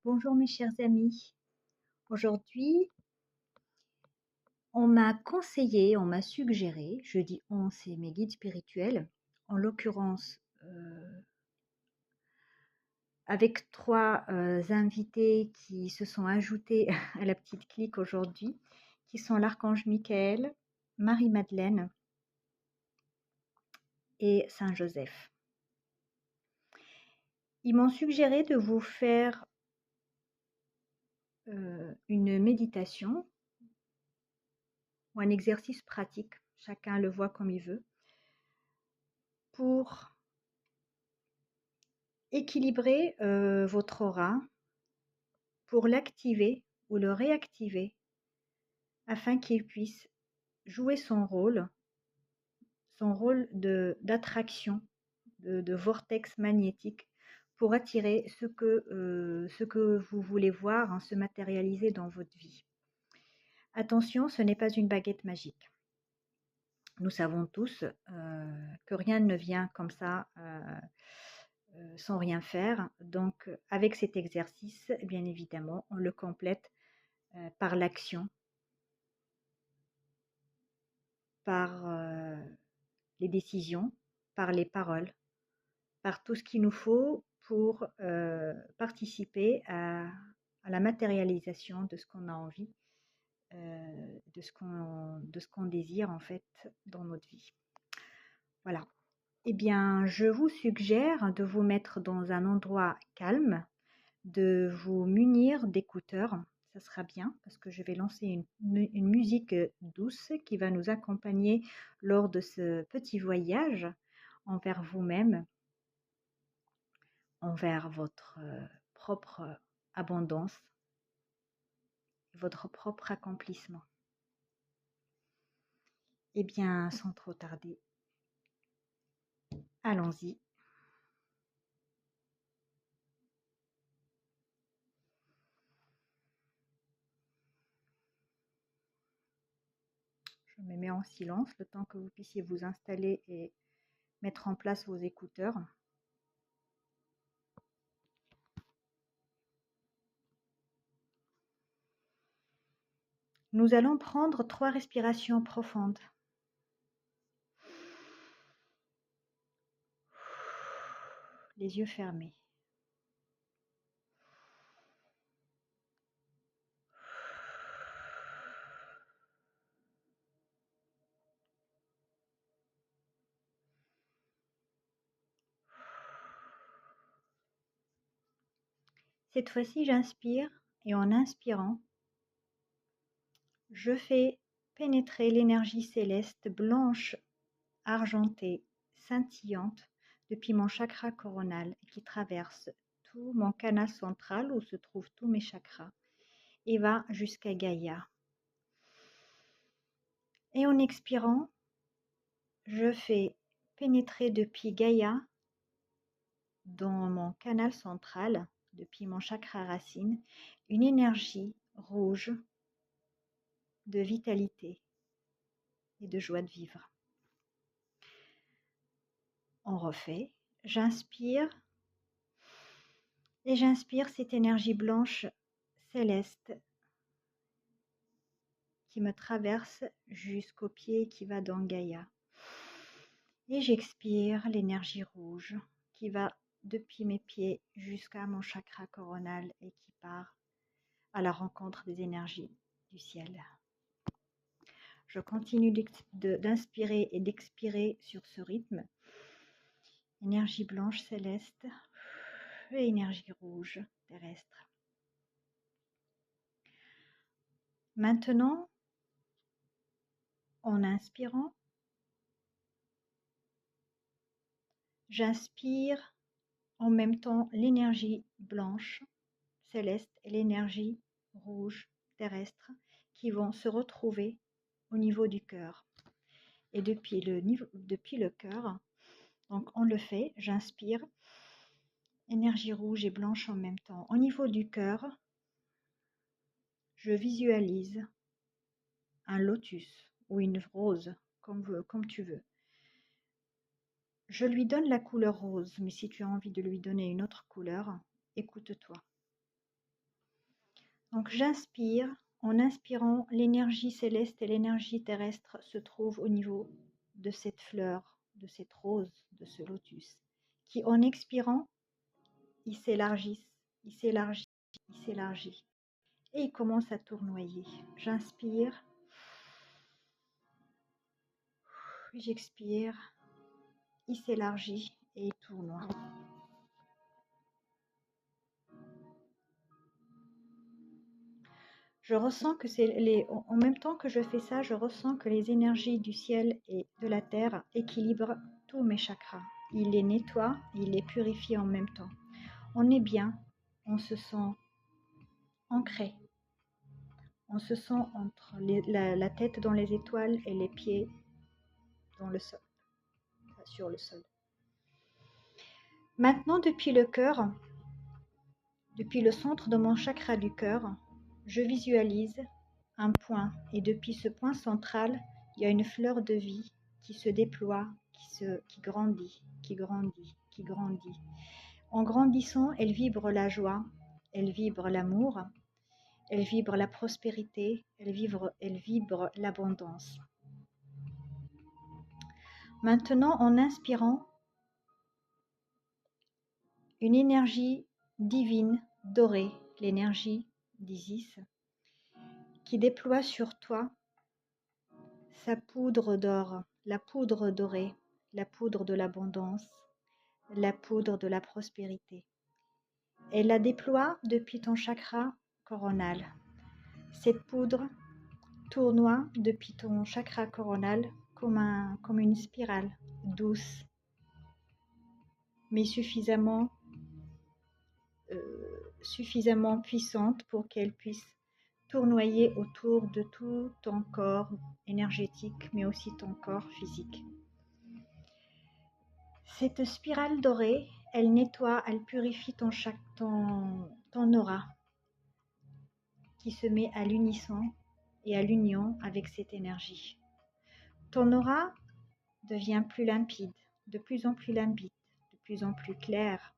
Bonjour mes chers amis. Aujourd'hui, on m'a conseillé, on m'a suggéré, je dis on, c'est mes guides spirituels, en l'occurrence avec trois invités qui se sont ajoutés à la petite clique aujourd'hui, qui sont l'archange Michael, Marie-Madeleine et Saint Joseph. Ils m'ont suggéré de vous faire une méditation ou un exercice pratique, chacun le voit comme il veut, pour équilibrer votre aura, pour l'activer ou le réactiver afin qu'il puisse jouer son rôle d'attraction, de vortex magnétique pour attirer ce que vous voulez voir, hein, se matérialiser dans votre vie. Attention, ce n'est pas une baguette magique. Nous savons tous que rien ne vient comme ça sans rien faire. Donc, avec cet exercice, bien évidemment, on le complète par l'action, par les décisions, par les paroles, par tout ce qu'il nous faut pour participer à la matérialisation de ce qu'on a envie, de ce qu'on désire en fait dans notre vie. Voilà. Eh bien, je vous suggère de vous mettre dans un endroit calme, de vous munir d'écouteurs. Ça sera bien parce que je vais lancer une musique douce qui va nous accompagner lors de ce petit voyage envers vous-même, envers votre propre abondance, votre propre accomplissement. Eh bien, sans trop tarder, allons-y. Je me mets en silence le temps que vous puissiez vous installer et mettre en place vos écouteurs. Nous allons prendre 3 respirations profondes. Les yeux fermés. Cette fois-ci, j'inspire et en inspirant, je fais pénétrer l'énergie céleste blanche, argentée, scintillante depuis mon chakra coronal qui traverse tout mon canal central où se trouvent tous mes chakras et va jusqu'à Gaïa. Et en expirant, je fais pénétrer depuis Gaïa dans mon canal central, depuis mon chakra racine, une énergie rouge de vitalité et de joie de vivre. On refait, j'inspire et j'inspire cette énergie blanche céleste qui me traverse jusqu'au pied qui va dans Gaïa. Et j'expire l'énergie rouge qui va depuis mes pieds jusqu'à mon chakra coronal et qui part à la rencontre des énergies du ciel. Je continue d'inspirer et d'expirer sur ce rythme. Énergie blanche céleste et énergie rouge terrestre. Maintenant, en inspirant, j'inspire en même temps l'énergie blanche céleste et l'énergie rouge terrestre qui vont se retrouver au niveau du cœur. Et depuis le cœur, donc on le fait, j'inspire, énergie rouge et blanche en même temps. Au niveau du cœur, je visualise un lotus ou une rose, comme tu veux. Je lui donne la couleur rose, mais si tu as envie de lui donner une autre couleur, écoute-toi. Donc j'inspire. En inspirant, l'énergie céleste et l'énergie terrestre se trouvent au niveau de cette fleur, de cette rose, de ce lotus, qui en expirant, il s'élargissent, il s'élargit, il s'élargit. Et il commence à tournoyer. J'inspire, j'expire, il s'élargit et il tournoie. Je ressens que en même temps que je fais ça, je ressens que les énergies du ciel et de la terre équilibrent tous mes chakras. Il les nettoie, il les purifie en même temps. On est bien, on se sent ancré, on se sent entre la tête dans les étoiles et les pieds dans le sol, sur le sol. Maintenant, depuis le cœur, depuis le centre de mon chakra du cœur, je visualise un point et depuis ce point central, il y a une fleur de vie qui se déploie, qui grandit, qui grandit, qui grandit. En grandissant, elle vibre la joie, elle vibre l'amour, elle vibre la prospérité, elle vibre l'abondance. Maintenant, en inspirant, une énergie divine, dorée, l'énergie d'Isis, qui déploie sur toi sa poudre d'or, la poudre dorée, la poudre de l'abondance, la poudre de la prospérité. Elle la déploie depuis ton chakra coronal. Cette poudre tournoie depuis ton chakra coronal comme une spirale douce, mais suffisamment puissante pour qu'elle puisse tournoyer autour de tout ton corps énergétique, mais aussi ton corps physique. Cette spirale dorée, elle nettoie, elle purifie ton aura qui se met à l'unisson et à l'union avec cette énergie. Ton aura devient plus limpide, de plus en plus limpide, de plus en plus clair,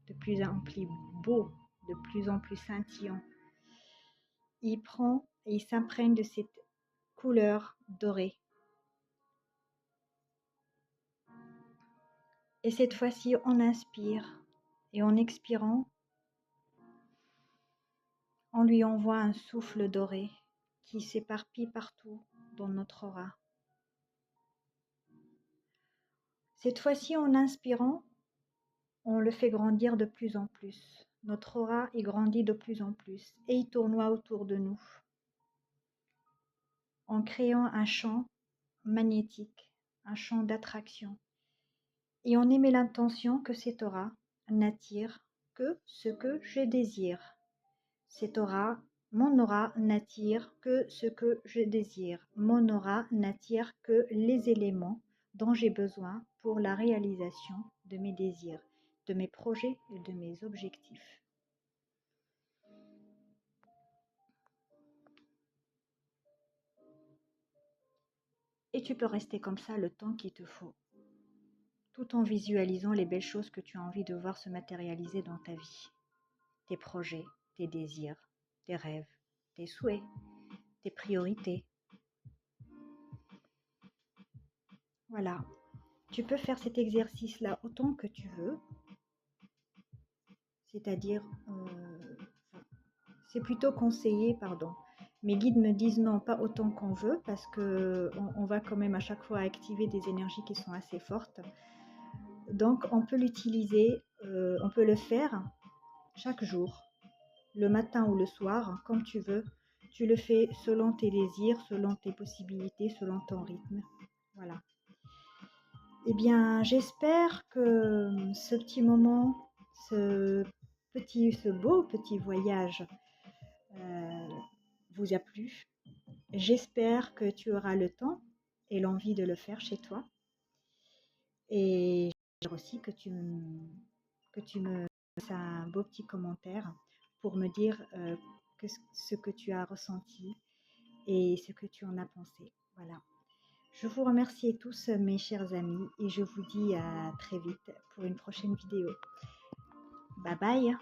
de plus en plus beau, de plus en plus scintillant. Il prend et il s'imprègne de cette couleur dorée. Et cette fois-ci, on inspire et en expirant, on lui envoie un souffle doré qui s'éparpille partout dans notre aura. Cette fois-ci, en inspirant, on le fait grandir de plus en plus. Notre aura y grandit de plus en plus et il tournoie autour de nous en créant un champ magnétique, un champ d'attraction. Et on émet l'intention que cette aura n'attire que ce que je désire. Cette aura, mon aura n'attire que ce que je désire. Mon aura n'attire que les éléments dont j'ai besoin pour la réalisation de mes désirs, de mes projets et de mes objectifs. Et tu peux rester comme ça le temps qu'il te faut, tout en visualisant les belles choses que tu as envie de voir se matérialiser dans ta vie. Tes projets, tes désirs, tes rêves, tes souhaits, tes priorités. Voilà. Tu peux faire cet exercice-là autant que tu veux. C'est-à-dire, c'est plutôt conseillé, pardon. Mes guides me disent non, pas autant qu'on veut, parce qu'on va quand même à chaque fois activer des énergies qui sont assez fortes. Donc, on peut l'utiliser, on peut le faire chaque jour, le matin ou le soir, comme tu veux. Tu le fais selon tes désirs, selon tes possibilités, selon ton rythme. Voilà. Eh bien, j'espère que ce petit moment, ce beau petit voyage vous a plu. J'espère que tu auras le temps et l'envie de le faire chez toi. Et j'espère aussi que tu me fasses un beau petit commentaire pour me dire ce que tu as ressenti et ce que tu en as pensé. Voilà. Je vous remercie tous mes chers amis et je vous dis à très vite pour une prochaine vidéo. Bye bye!